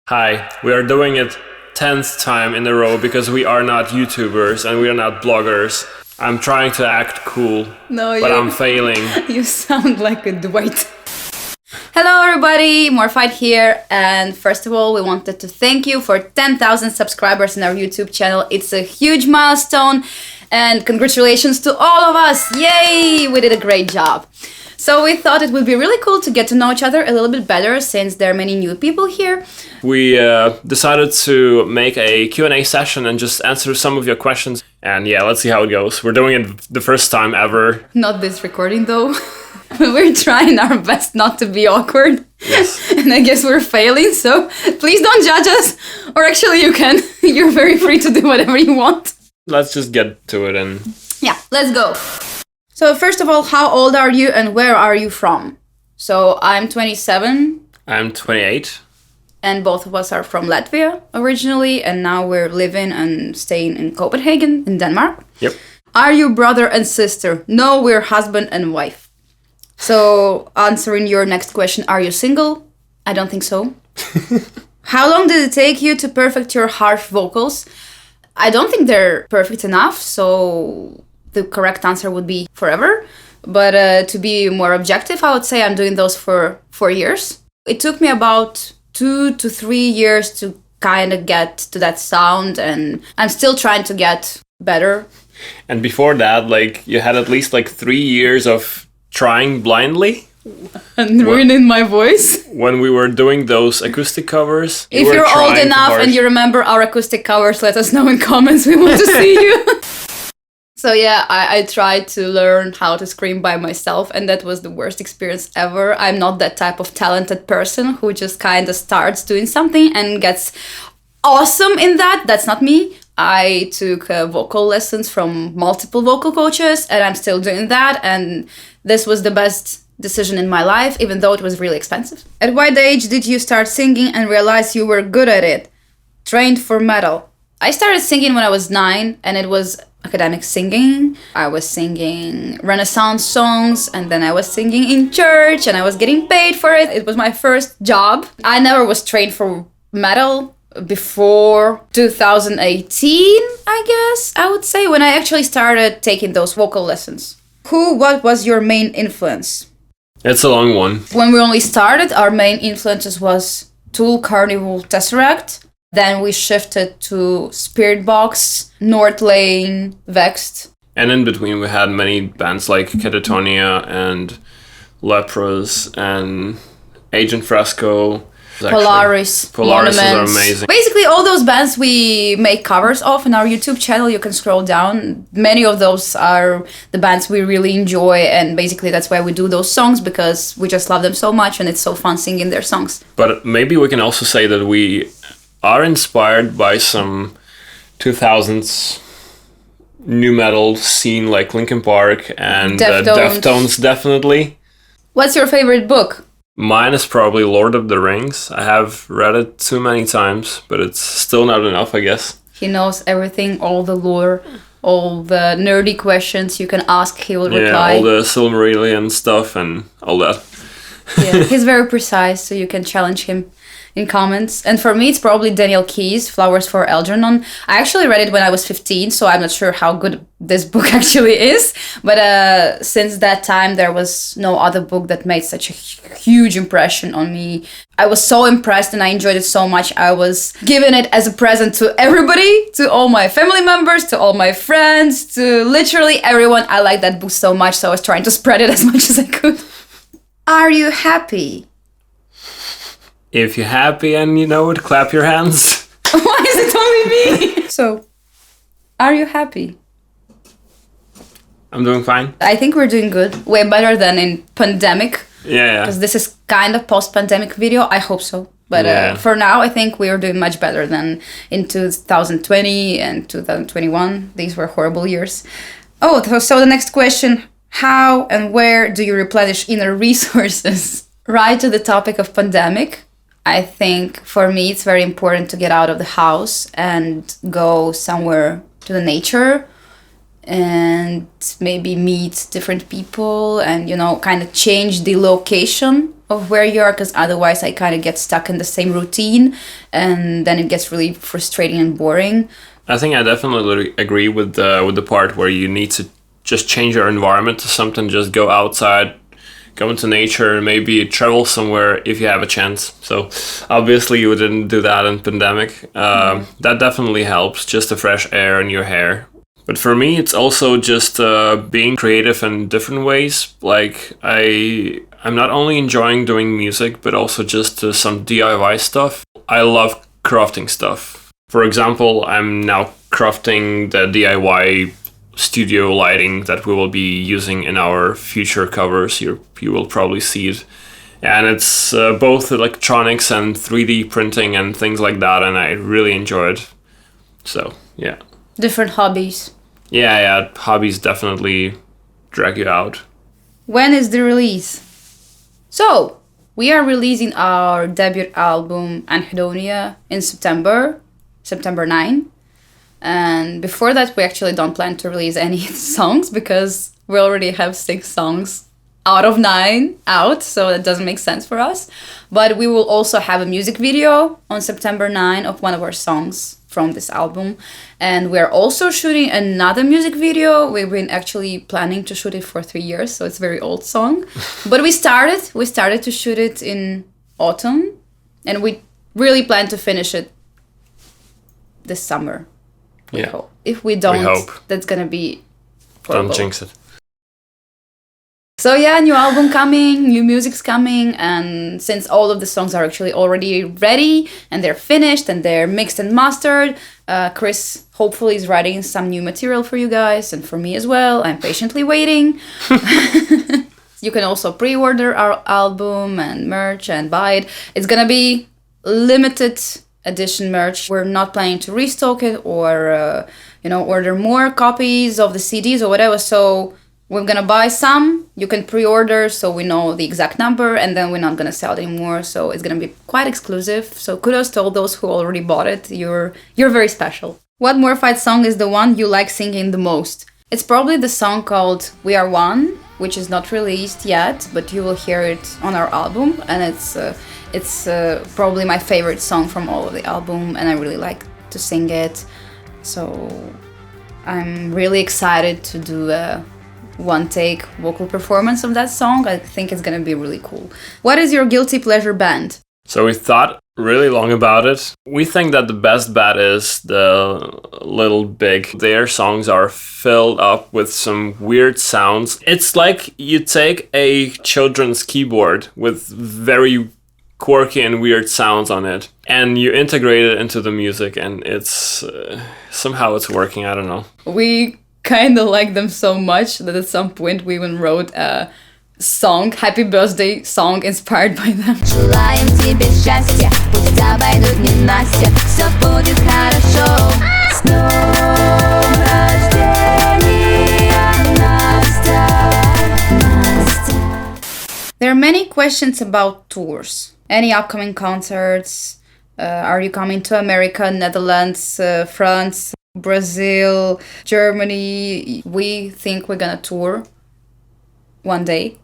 Hi, we are doing it 10th time in a row because we are not YouTubers and we are not bloggers. I'm trying to act cool, but I'm failing. You sound like a Dwight. Hello everybody, Morphide here, and first of all we wanted to thank you for 10,000 subscribers in our YouTube channel. It's a huge milestone and congratulations to all of us! Yay! We did a great job. So we thought it would be really cool to get to know each other a little bit better since there are many new people here. We decided to make a Q&A session and just answer some of your questions. And yeah, let's see how it goes. We're doing it the first time ever. Not this recording though. We're trying our best not to be awkward. Yes. And I guess we're failing, so please don't judge us. Or actually you can. You're very free to do whatever you want. Let's just get to it and... Yeah, let's go. So first of all, how old are you and where are you from? So I'm 27. I'm 28. And both of us are from Latvia originally, and now we're living and staying in Copenhagen, in Denmark. Yep. Are you brother and sister? No, we're husband and wife. So answering your next question, are you single? I don't think so. How long did it take you to perfect your harsh vocals? I don't think they're perfect enough, so the correct answer would be forever. But to be more objective, I would say I'm doing those for 4 years. It took me about 2 to 3 years to kind of get to that sound, and I'm still trying to get better. And before that, like, you had at least like 3 years of trying blindly. And ruining my voice. When we were doing those acoustic covers. If you're old enough and you remember our acoustic covers, let us know in comments. We want to see you. So yeah, I tried to learn how to scream by myself, and that was the worst experience ever. I'm not that type of talented person who just kind of starts doing something and gets awesome in that. That's not me. I took vocal lessons from multiple vocal coaches, and I'm still doing that, and this was the best decision in my life, even though it was really expensive. At what age did you start singing and realize you were good at it? Trained for metal. I started singing when I was 9, and it was academic singing. I was singing Renaissance songs, and then I was singing in church, and I was getting paid for it. It was my first job. I never was trained for metal before 2018, I guess, I would say, when I actually started taking those vocal lessons. What was your main influence? It's a long one. When we only started, our main influences was Tool, Carnival, Tesseract. Then we shifted to Spirit Box, North Lane, Vexed. And in between we had many bands like Catatonia and Lepros and Agent Fresco. Polaris are amazing. Basically all those bands we make covers of in our YouTube channel. You can scroll down. Many of those are the bands we really enjoy, and basically that's why we do those songs, because we just love them so much and it's so fun singing their songs. But maybe we can also say that we are inspired by some 2000s new metal scene like Linkin Park and Deftones, definitely. What's your favorite book? Mine is probably Lord of the Rings. I have read it too many times, but it's still not enough, I guess. He knows everything, all the lore, all the nerdy questions you can ask, he will reply. Yeah, all the Silmarillion stuff and all that. Yeah, he's very precise, so you can challenge him in comments. And for me, it's probably Daniel Keyes, Flowers for Algernon. I actually read it when I was 15, so I'm not sure how good this book actually is. But since that time, there was no other book that made such a huge impression on me. I was so impressed and I enjoyed it so much. I was giving it as a present to everybody, to all my family members, to all my friends, to literally everyone. I liked that book so much, so I was trying to spread it as much as I could. Are you happy? If you're happy and you know it, clap your hands. Why is it only me? So, are you happy? I'm doing fine. I think we're doing good. Way better than in pandemic. Yeah. Because this is kind of post-pandemic video. I hope so. But for now, I think we are doing much better than in 2020 and 2021. These were horrible years. Oh, so the next question. How and where do you replenish inner resources? Right to the topic of pandemic. I think for me it's very important to get out of the house and go somewhere to the nature and maybe meet different people and, you know, kind of change the location of where you are, because otherwise I kind of get stuck in the same routine and then it gets really frustrating and boring. I think I definitely agree with the part where you need to just change your environment to something, just go outside, go into nature, maybe travel somewhere if you have a chance. So obviously you didn't do that in pandemic. That definitely helps, just the fresh air in your hair. But for me, it's also just being creative in different ways. Like I'm not only enjoying doing music, but also just some DIY stuff. I love crafting stuff. For example, I'm now crafting the DIY studio lighting that we will be using in our future covers. You will probably see it. And it's both electronics and 3D printing and things like that, and I really enjoy it. So, yeah. Different hobbies. Yeah, hobbies definitely drag you out. When is the release? So, we are releasing our debut album, Unheard, in September 9. And before that, we actually don't plan to release any songs because we already have 6 songs out of 9 out, so that doesn't make sense for us. But we will also have a music video on September 9 of one of our songs from this album. And we're also shooting another music video. We've been actually planning to shoot it for 3 years, so it's a very old song. But we started to shoot it in autumn, and we really plan to finish it this summer. Hope. If we don't, that's gonna be horrible. Don't jinx it. So yeah, new album coming, new music's coming, and since all of the songs are actually already ready and they're finished and they're mixed and mastered, Chris hopefully is writing some new material for you guys and for me as well. I'm patiently waiting. You can also pre-order our album and merch and buy it. It's gonna be limited edition merch. We're not planning to restock it or order more copies of the CDs or whatever, so we're gonna buy some. You can pre-order so we know the exact number, and then we're not gonna sell it anymore, so it's gonna be quite exclusive. So kudos to all those who already bought it. You're very special. What Morphide song is the one you like singing the most? It's probably the song called We Are One, which is not released yet, but you will hear it on our album, and it's probably my favorite song from all of the album, and I really like to sing it. So I'm really excited to do a one-take vocal performance of that song. I think it's gonna be really cool. What is your guilty pleasure band? So we thought really long about it. We think that the best bet is the Little Big. Their songs are filled up with some weird sounds. It's like you take a children's keyboard with very quirky and weird sounds on it, and you integrate it into the music, and it's somehow it's working. I don't know. We kind of like them so much that at some point we even wrote a song, happy birthday song inspired by them. Желаем тебе счастья, пусть обойдут ненастья, всё будет хорошо. С днём рождения, Настя. There are many questions about tours. Any upcoming concerts? Are you coming to America, Netherlands, France, Brazil, Germany? We think we're gonna tour one day.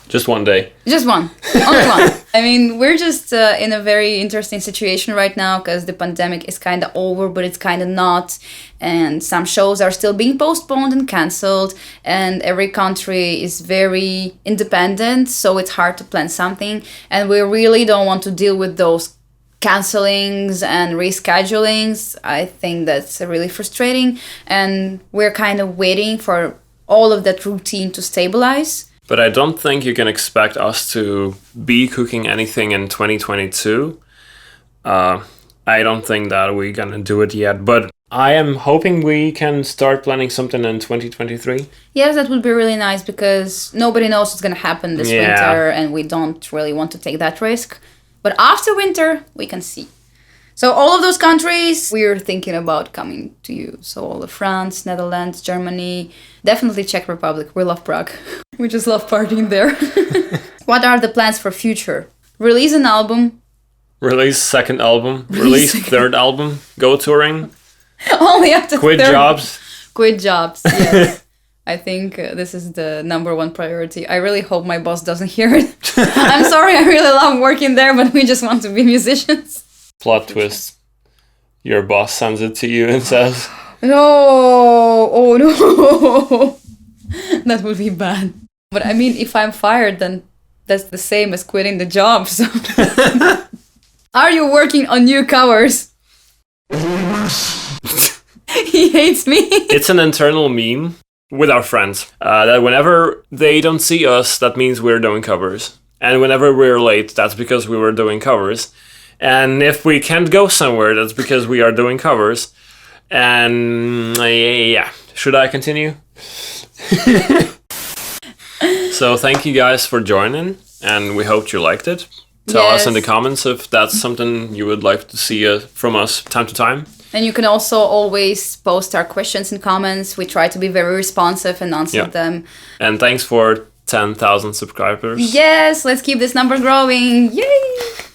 Just one day. Just one. Only one. I mean, we're just in a very interesting situation right now because the pandemic is kind of over, but it's kind of not. And some shows are still being postponed and cancelled. And every country is very independent, so it's hard to plan something. And we really don't want to deal with those cancellings and reschedulings. I think that's really frustrating. And we're kind of waiting for all of that routine to stabilize. But I don't think you can expect us to be cooking anything in 2022. I don't think that we're gonna do it yet, but I am hoping we can start planning something in 2023. Yes, that would be really nice because nobody knows what's gonna happen this winter and we don't really want to take that risk. But after winter, we can see. So all of those countries, we're thinking about coming to you. So all of France, Netherlands, Germany, definitely Czech Republic. We love Prague. We just love partying there. What are the plans for future? Release an album. Release second album. Release third album. Go touring. Only after Quit third. jobs. Quit jobs, yes. I think this is the number one priority. I really hope my boss doesn't hear it. I'm sorry, I really love working there, but we just want to be musicians. Plot twist. Your boss sends it to you and says... No! Oh no! That would be bad. But I mean, if I'm fired, then that's the same as quitting the job, so... Are you working on new covers? He hates me. It's an internal meme with our friends. That whenever they don't see us, that means we're doing covers. And whenever we're late, that's because we were doing covers. And if we can't go somewhere, that's because we are doing covers. And yeah. Should I continue? So thank you guys for joining, and we hope you liked it. Tell us in the comments if that's something you would like to see from us time to time. And you can also always post our questions in comments. We try to be very responsive and answer them. And thanks for 10,000 subscribers. Yes, let's keep this number growing. Yay!